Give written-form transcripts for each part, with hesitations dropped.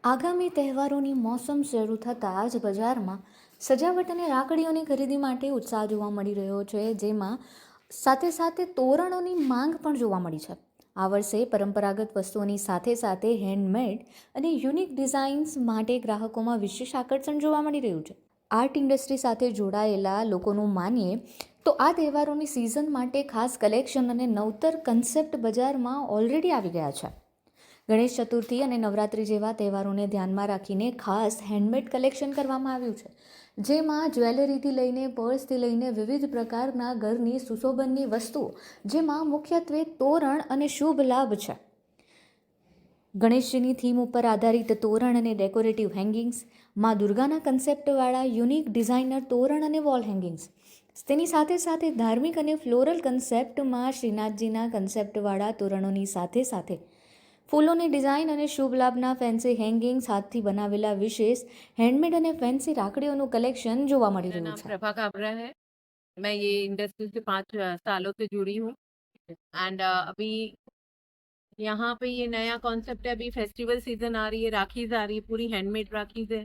આગામી તહેવારોની મોસમ શરૂ થતાં જ બજારમાં સજાવટ અને રાખડીઓની ખરીદી માટે ઉત્સાહ જોવા મળી રહ્યો છે, જેમાં સાથે સાથે તોરણોની માંગ પણ જોવા મળી છે. આ વર્ષે પરંપરાગત વસ્તુઓની સાથે સાથે હેન્ડમેડ અને યુનિક ડિઝાઇન્સ માટે ગ્રાહકોમાં વિશેષ આકર્ષણ જોવા મળી રહ્યું છે. આર્ટ ઇન્ડસ્ટ્રી સાથે જોડાયેલા લોકોનું માનીએ તો આ તહેવારોની સિઝન માટે ખાસ કલેક્શન અને નવતર કન્સેપ્ટ બજારમાં ઓલરેડી આવી ગયા છે. ગણેશ ચતુર્થી અને નવરાત્રિ જેવા તહેવારોને ધ્યાનમાં રાખીને ખાસ હેન્ડમેડ કલેક્શન કરવામાં આવ્યું છે, જેમાં જ્વેલરીથી લઈને પર્સથી લઈને વિવિધ પ્રકારના ઘરની સુશોભનની વસ્તુઓ, જેમાં મુખ્યત્વે તોરણ અને શુભ લાભ છે. ગણેશજીની થીમ ઉપર આધારિત તોરણ અને ડેકોરેટિવ હેંગિંગ્સ, મા દુર્ગાના કન્સેપ્ટવાળા યુનિક ડિઝાઇનર તોરણ અને વોલ હેંગિંગ્સ, તેની સાથે સાથે ધાર્મિક અને ફ્લોરલ કન્સેપ્ટમાં શ્રીનાથજીના કન્સેપ્ટવાળા તોરણોની સાથે સાથે ફૂલોની ડિઝાઇન અને શુભ લાભના ફેન્સી હેંગિંગ્સ, હાથથી બનાવેલા વિશેષ હેન્ડમેડ અને ફેન્સી રાખડીઓનું कलेक्शन જોવા મળી मेरा રહ્યું नाम છે. प्रभा काबरा है। मैं ये इंडस्ट्री से 5 सालों से जुड़ी हूँ एंड अभी यहाँ पे ये नया कॉन्सेप्ट है। अभी फेस्टिवल सीजन आ रही है, राखीज आ रही है, पूरी हैंडमेड राखीज है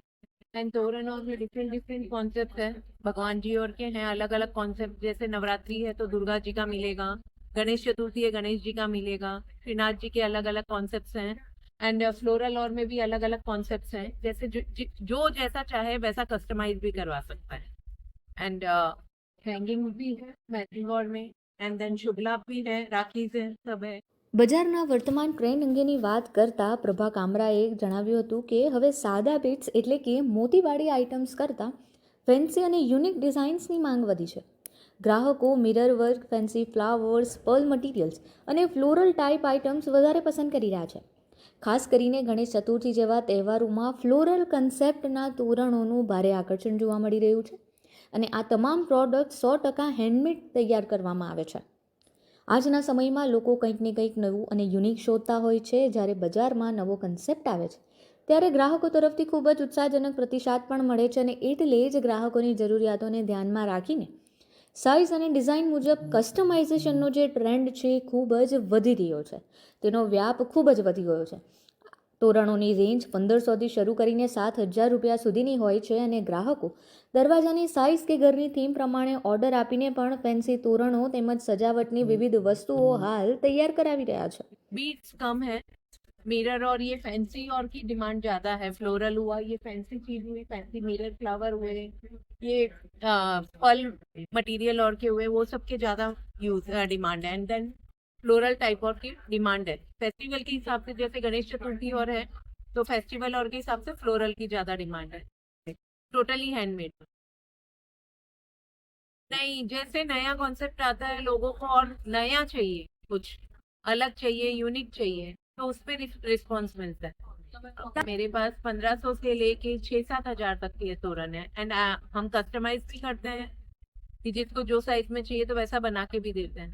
एंड तोरण और भी डिफरेंट डिफरेंट कॉन्सेप्ट है। भगवान जी और के हैं अलग अलग कॉन्सेप्ट, जैसे नवरात्रि है तो दुर्गा जी का मिलेगा, गणेश चतुर्थी है गणेश जी का मिलेगा, श्रीनाथ जी के अलग अलग कॉन्सेप्ट हैं एंड फ्लोरल और में भी अलग अलग कॉन्सेप्ट हैं। जैसे जो जैसा चाहे वैसा कस्टमाइज भी करवा सकता है एंड हैंगिंग भी है मैचिंग और में एंड देन शुभ लाभ भी है, राखीज है, सब है। બજારના વર્તમાન ટ્રેન્ડ અંગેની વાત કરતા પ્રભા કામરાએ જણાવ્યું હતું કે હવે સાદા બીટ્સ એટલે કે મોતીવાળી આઇટમ્સ કરતાં ફેન્સી અને યુનિક ડિઝાઇન્સની માંગ વધી છે. ગ્રાહકો mirror work, fancy flowers, Perl materials અને ફ્લોરલ ટાઈપ આઇટમ્સ વધારે પસંદ કરી રહ્યા છે. ખાસ કરીને ગણેશ ચતુર્થી જેવા તહેવારોમાં ફ્લોરલ કન્સેપ્ટના તોરણોનું ભારે આકર્ષણ જોવા મળી રહ્યું છે અને આ તમામ પ્રોડક્ટ 100% હેન્ડમેડ તૈયાર કરવામાં આવે છે. આજના સમયમાં લોકો કંઈક ને કંઈક નવું અને યુનિક શોધતા હોય છે. જ્યારે બજારમાં નવો કન્સેપ્ટ આવે છે ત્યારે ગ્રાહકો તરફથી ખૂબ જ ઉત્સાહજનક પ્રતિસાદ પણ મળે છે અને એટલે જ ગ્રાહકોની જરૂરિયાતોને ધ્યાનમાં રાખીને સાઇઝ અને ડિઝાઇન મુજબ કસ્ટમાઇઝેશનનો જે ટ્રેન્ડ છે એ ખૂબ જ વધી રહ્યો છે. તેનો વ્યાપ ખૂબ જ વધી ગયો છે. તોરણોની રેન્જ 1500થી શરૂ કરીને 7000 રૂપિયા સુધીની હોય છે અને ગ્રાહકો દરવાજાની સાઇઝ કે ઘરની થીમ પ્રમાણે ઓર્ડર આપીને પણ ફેન્સી તોરણો તેમજ સજાવટની વિવિધ વસ્તુઓ હાલ તૈયાર કરાવી રહ્યા છે. बीट्स कम है, मिरर और ये फैंसी और की डिमांड ज्यादा है। फ्लोरल हुआ, ये फैंसी चीज हुई, फैंसी मिरर फ्लावर हुए, ये फल मटेरियल और के हुए, वो सब के ज्यादा यूज डिमांड है एंड देन फ्लोरल टाइप और की डिमांड है। फेस्टिवल के हिसाब से जैसे गणेश चतुर्थी और है तो फेस्टिवल और के हिसाब से फ्लोरल की ज्यादा डिमांड है। टोटली हैंडमेड नहीं, जैसे नया कॉन्सेप्ट आता है लोगों को और नया चाहिए, कुछ अलग चाहिए, यूनिक चाहिए, तो उस पर रिस्पॉन्स मिलता है। मेरे पास 1500 से लेके 6-7 हजार तक के तोरण है एंड हम कस्टमाइज भी करते हैं कि जिसको जो साइज में चाहिए तो वैसा बना के भी देते हैं।